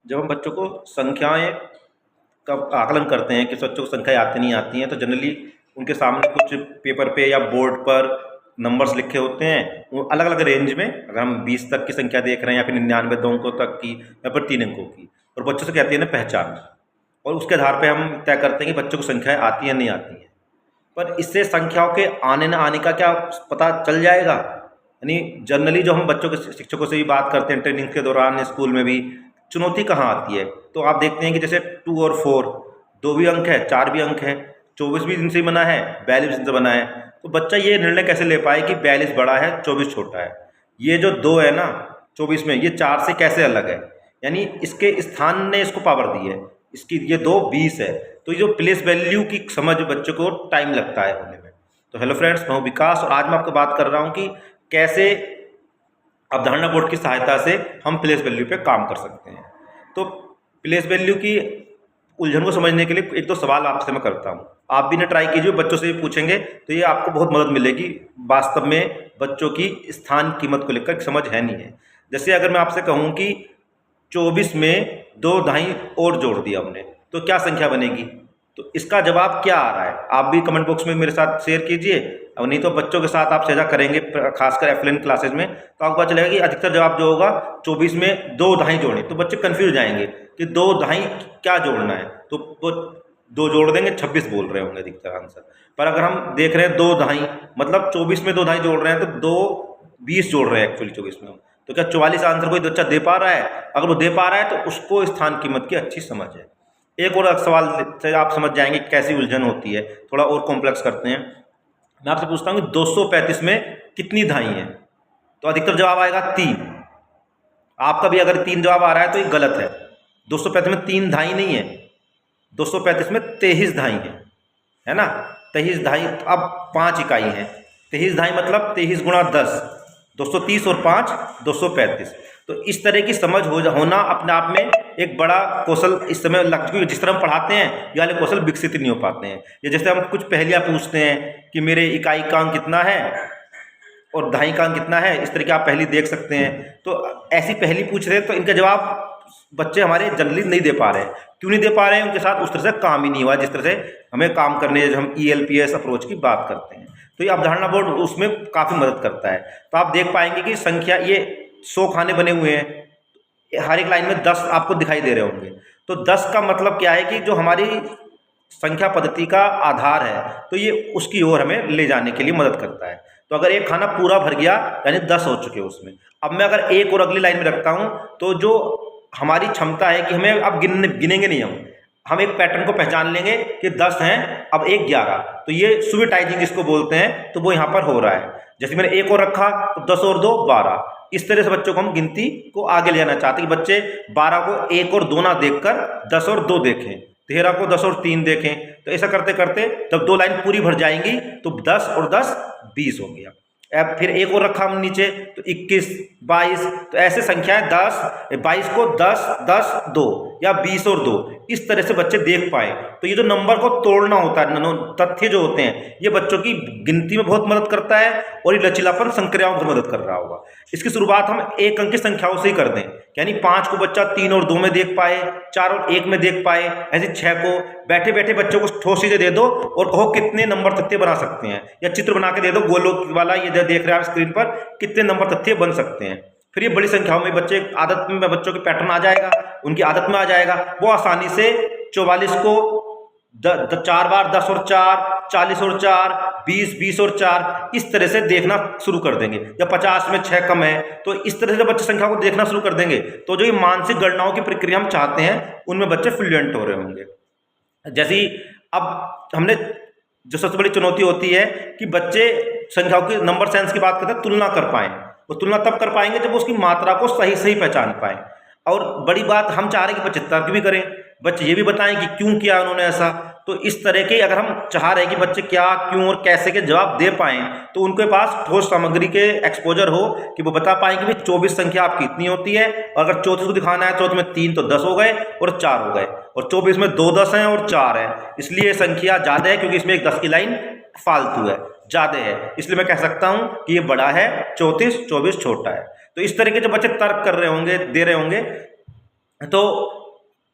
जब हम बच्चों को संख्याएं का आकलन करते हैं कि बच्चों को संख्याएं आती नहीं आती हैं, तो जनरली उनके सामने कुछ पेपर पे या बोर्ड पर नंबर्स लिखे होते हैं, वो अलग अलग रेंज में। अगर हम 20 तक की संख्या देख रहे हैं या फिर 99 2 अंकों तक की या फिर 3 अंकों की, और बच्चों से कहते हैं ना पहचान, और उसके आधार पे हम तय करते हैं कि बच्चों को संख्याएं आती हैं नहीं आती हैं। पर इससे संख्याओं के आने न आने का क्या पता चल जाएगा? यानी जनरली जो हम बच्चों के शिक्षकों से भी बात करते हैं ट्रेनिंग के दौरान, स्कूल में भी, चुनौती कहाँ आती है? तो आप देखते हैं कि जैसे 2 और 4, 2 भी अंक है, 4 भी अंक है, 24 भी दिन से बना है, 42 दिन से बना है। तो बच्चा ये निर्णय कैसे ले पाए कि 42 बड़ा है, 24 छोटा है? ये जो 2 है ना 24 में, ये 4 से कैसे अलग है? यानी इसके स्थान ने इसको पावर दी है, इसकी ये 2 20 है। तो ये जो प्लेस वैल्यू की समझ बच्चों को टाइम लगता है होने में। तो हेलो फ्रेंड्स, मैं हूं विकास और आज मैं आपको बात कर रहा हूं कि कैसे अवधारणा बोर्ड की सहायता से हम प्लेस वैल्यू पे काम कर सकते हैं। तो प्लेस वैल्यू की उलझन को समझने के लिए एक दो सवाल आपसे मैं करता हूँ, आप भी ना ट्राई कीजिए, बच्चों से भी पूछेंगे तो ये आपको बहुत मदद मिलेगी। वास्तव में बच्चों की स्थान कीमत को लेकर समझ है नहीं है। जैसे अगर मैं आपसे कहूँ कि 24 में 2 ढाई और जोड़ दिया हमने, तो क्या संख्या बनेगी? तो इसका जवाब क्या आ रहा है? आप भी कमेंट बॉक्स में मेरे साथ शेयर कीजिए, और नहीं तो बच्चों के साथ आप साझा करेंगे, खासकर एफएलएन क्लासेज में, तो आपको पता चलेगा कि अधिकतर जवाब जो होगा 24 में 2 ढाई जोड़े। तो बच्चे कंफ्यूज जाएंगे कि 2 ढाई क्या जोड़ना है, तो वो 2 जोड़ देंगे, 26 बोल रहे होंगे अधिकतर आंसर। पर अगर हम देख रहे हैं 2 ढाई, मतलब 24 में 2 ढाई जोड़ रहे हैं, तो 2 20 जोड़ रहे हैं एक्चुअली 24 में हम। तो क्या 44 आंसर कोई बच्चा दे पा रहा है? अगर वो दे पा रहा है तो उसको स्थान कीमत की अच्छी समझ है। एक और सवाल से आप समझ जाएंगे कैसी उलझन होती है, थोड़ा और कॉम्प्लेक्स करते हैं। मैं आपसे पूछता हूँ कि 235 में कितनी ढाई हैं? तो अधिकतर जवाब आएगा 3। आपका भी अगर 3 जवाब आ रहा है तो ये गलत है। 235 में 3 ढाई नहीं है, 235 में 23 ढाई है ना। 23 ढाई, अब 5 इकाई है, 23 ढाई मतलब 23 गुणा 10, 230 और 5 235। तो इस तरह की समझ होना अपने आप में एक बड़ा कौशल इस समय लगता है। जिस तरह हम पढ़ाते हैं ये वाले कौशल विकसित नहीं हो पाते हैं। या जैसे हम कुछ पहेलियाँ पूछते हैं कि मेरे इकाई का अंक कितना है और ढाई का अंक कितना है, इस तरह की आप पहेली देख सकते हैं। तो ऐसी पहेली पूछ रहे हैं तो इनका जवाब बच्चे हमारे जल्दी नहीं दे पा रहे हैं। क्यों नहीं दे पा रहे हैं? उनके साथ उस तरह से काम ही नहीं हुआ जिस तरह से हमें काम करने, जब हम ELPS अप्रोच की बात करते हैं। तो ये अवधारणा बोर्ड उसमें काफ़ी मदद करता है। तो आप देख पाएंगे कि संख्या, ये 100 खाने बने हुए हैं, हर एक लाइन में 10 आपको दिखाई दे रहे होंगे। तो 10 का मतलब क्या है कि जो हमारी संख्या पद्धति का आधार है, तो ये उसकी ओर हमें ले जाने के लिए मदद करता है। तो अगर एक खाना पूरा भर गया यानी 10 हो चुके उसमें। अब मैं अगर एक और अगली लाइन में रखता हूँ, तो जो हमारी क्षमता है कि हमें अब गिनेंगे नहीं, हम एक पैटर्न को पहचान लेंगे कि 10 हैं, अब एक 11। तो ये सुविटाइजिंग जिसको बोलते हैं, तो वो यहाँ पर हो रहा है। जैसे मैंने एक और रखा तो 10 और 2 12। इस तरह से बच्चों को हम गिनती को आगे ले जाना चाहते हैं कि बच्चे 12 को 1 और 2 ना देखकर 10 और 2 देखें, 13 को 10 और 3 देखें। तो ऐसा करते करते जब 2 लाइन पूरी भर जाएंगी तो 10 और 10 20 हो गया। अब फिर एक और रखा हम नीचे तो 21 22। तो ऐसे संख्याएं 10 22 को 10 10 2 या 20 और 2, इस तरह से बच्चे देख पाए। तो ये जो नंबर को तोड़ना होता है, तथ्य जो होते हैं, ये बच्चों की गिनती में बहुत मदद करता है और ये लचीलापन संक्रियाओं में मदद कर रहा होगा। इसकी शुरुआत हम एक अंक की संख्याओं से ही कर दें, यानी 5 को बच्चा 3 और 2 में देख पाए, 4 और 1 में देख पाए। ऐसे 6 को बैठे बैठे बच्चों को ठोस चीजें दे दो और कहो कितने नंबर तथ्य बना सकते हैं, या चित्र बना के दे दो गोलों वाला, ये देख रहे हैं आप स्क्रीन पर, कितने नंबर तथ्य बन सकते हैं। फिर ये बड़ी संख्याओं में बच्चे आदत में, बच्चों के पैटर्न आ जाएगा, उनकी आदत में आ जाएगा। वो आसानी से 44 को 4 बार 10 और 4, 40 और 4, 20 20 और 4, इस तरह से देखना शुरू कर देंगे। या 50 में 6 कम है, तो इस तरह से बच्चे संख्या को देखना शुरू कर देंगे। तो जो ये मानसिक गणनाओं की प्रक्रिया हम चाहते हैं, उनमें बच्चे फ्लुएंट हो रहे होंगे। जैसे अब हमने जो सबसे बड़ी चुनौती होती है कि बच्चे संख्याओं की, नंबर सेंस की बात करते हैं, तुलना कर पाएं। वो तुलना तब कर पाएंगे जब उसकी मात्रा को सही सही पहचान पाएं। और बड़ी बात, हम चाह रहे हैं कि बच्चे तर्क भी करें, बच्चे ये भी बताएं कि क्यों किया उन्होंने ऐसा। तो इस तरह के अगर हम चाह रहे हैं कि बच्चे क्या, क्यों और कैसे के जवाब दे पाएं, तो उनके पास ठोस सामग्री के एक्सपोजर हो कि वो बता पाएं कि भाई 24 संख्या आपकी इतनी होती है, और अगर 34 को दिखाना है, 34 में 3 तो 10 हो गए और 4 हो गए, और 24 में 2 10 हैं और 4 है, इसलिए संख्या ज़्यादा है क्योंकि इसमें एक 10 की लाइन फालतू है, ज़्यादा है, इसलिए मैं कह सकता हूँ कि ये बड़ा है 34, 24 छोटा है। तो इस तरह के जो बच्चे तर्क कर रहे होंगे, दे रहे होंगे, तो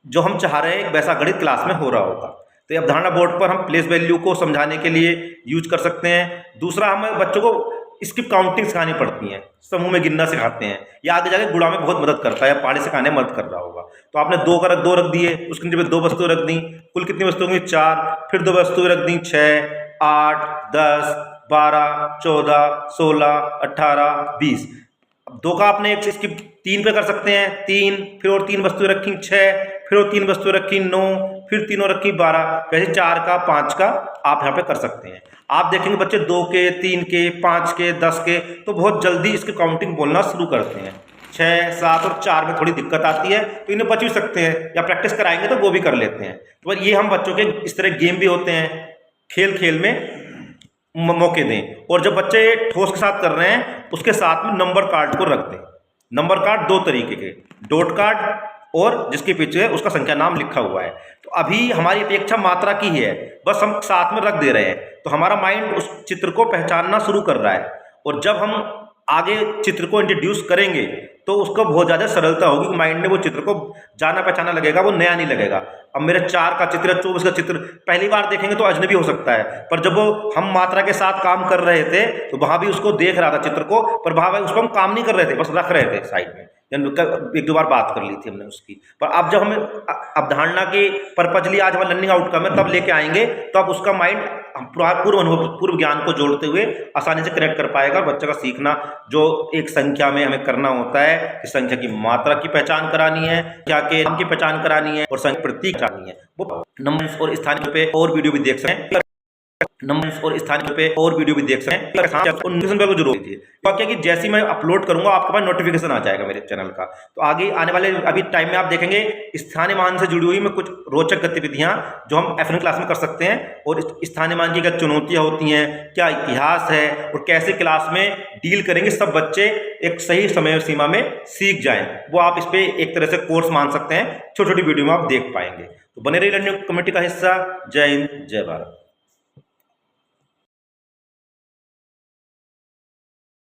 जो हम चाह रहे हैं वैसा गणित क्लास में हो रहा होगा। तो ये अवधारणा बोर्ड पर हम प्लेस वैल्यू को समझाने के लिए यूज कर सकते हैं। दूसरा, हमें बच्चों को इसकी काउंटिंग सिखानी पड़ती है, समूह में गिनना सिखाते हैं। ये आगे जाके गुणा में बहुत मदद करता है, पहाड़ी सिखाने में मदद कर रहा होगा। तो आपने दो रख दिए, उसके नीचे 2 वस्तुएं रख दी, कुल कितनी वस्तुएं होंगी 4, फिर 2 वस्तुएं रख दी 6, 8, 10, 12, 14, 16, 18, 20। अब 2 का आपने इसकी 3 पे कर सकते हैं, 3, फिर और 3 वस्तुएं रखी 6, फिर और 3 वस्तुएं रखी 9, फिर तीनों रखी 12। वैसे 4 का 5 का आप यहाँ पे कर सकते हैं। आप देखेंगे बच्चे 2 के, 3 के, 5 के, 10 के तो बहुत जल्दी इसकी काउंटिंग बोलना शुरू करते हैं। 6, 7 और 4 में थोड़ी दिक्कत आती है, तो इन्हें बच भी सकते हैं या प्रैक्टिस कराएंगे तो वो भी कर लेते हैं। तो ये हम बच्चों के इस तरह गेम भी होते हैं, खेल खेल में मौके दें। और जब बच्चे ठोस के साथ कर रहे हैं उसके साथ में नंबर कार्ड को रख दें। नंबर कार्ड 2 तरीके के, डॉट कार्ड और जिसके पीछे उसका संख्या नाम लिखा हुआ है। तो अभी हमारी अपेक्षा मात्रा की है, बस हम साथ में रख दे रहे हैं, तो हमारा माइंड उस चित्र को पहचानना शुरू कर रहा है। और जब हम आगे चित्र को इंट्रोड्यूस करेंगे तो उसको बहुत ज़्यादा सरलता होगी कि माइंड ने वो चित्र को जाना पहचाना लगेगा, वो नया नहीं लगेगा। अब मेरे 4 का चित्र, 24 का चित्र पहली बार देखेंगे तो अजनबी हो सकता है, पर जब वो हम मात्रा के साथ काम कर रहे थे तो वहाँ भी उसको देख रहा था चित्र को, पर वहाँ उस पर हम काम नहीं कर रहे थे, बस रख रहे थे साइड में। 1-2 बार बात कर ली थी हमने उसकी। पर अब जब हमें अवधारणा के पर्पजली आज हमारा लर्निंग आउटकम है तब लेके आएंगे, तो अब उसका माइंड पूर्व अनुभव, पूर्व ज्ञान को जोड़ते हुए आसानी से कनेक्ट कर पाएगा। बच्चे का सीखना जो एक संख्या में हमें करना होता है कि संख्या की मात्रा की पहचान करानी है, संख्या के नाम की पहचान करानी है और संख्या प्रतीक करानी है, वो नंबर्स और स्थान पे और वीडियो भी देख सकते हैं। नंबर्स और स्थान पे और वीडियो भी देख सकते हैं। नोटिफिकेशन को जरूर दीजिए, क्या कि जैसे ही मैं अपलोड करूंगा आपके पास नोटिफिकेशन आ जाएगा मेरे चैनल का। तो आगे आने वाले अभी टाइम में आप देखेंगे स्थानीय मान से जुड़ी हुई में कुछ रोचक गतिविधियां जो हम एफएन क्लास में कर सकते हैं। और स्थानीय मान की क्या चुनौतियां होती हैं, क्या इतिहास है और कैसे क्लास में डील करेंगे, सब बच्चे एक सही समय सीमा में सीख जाएं। वो आप इस पे एक तरह से कोर्स मान सकते हैं, छोटी छोटी वीडियो में आप देख पाएंगे। तो बने रहिए लर्निंग कम्युनिटी का हिस्सा। जय हिंद, जय भारत।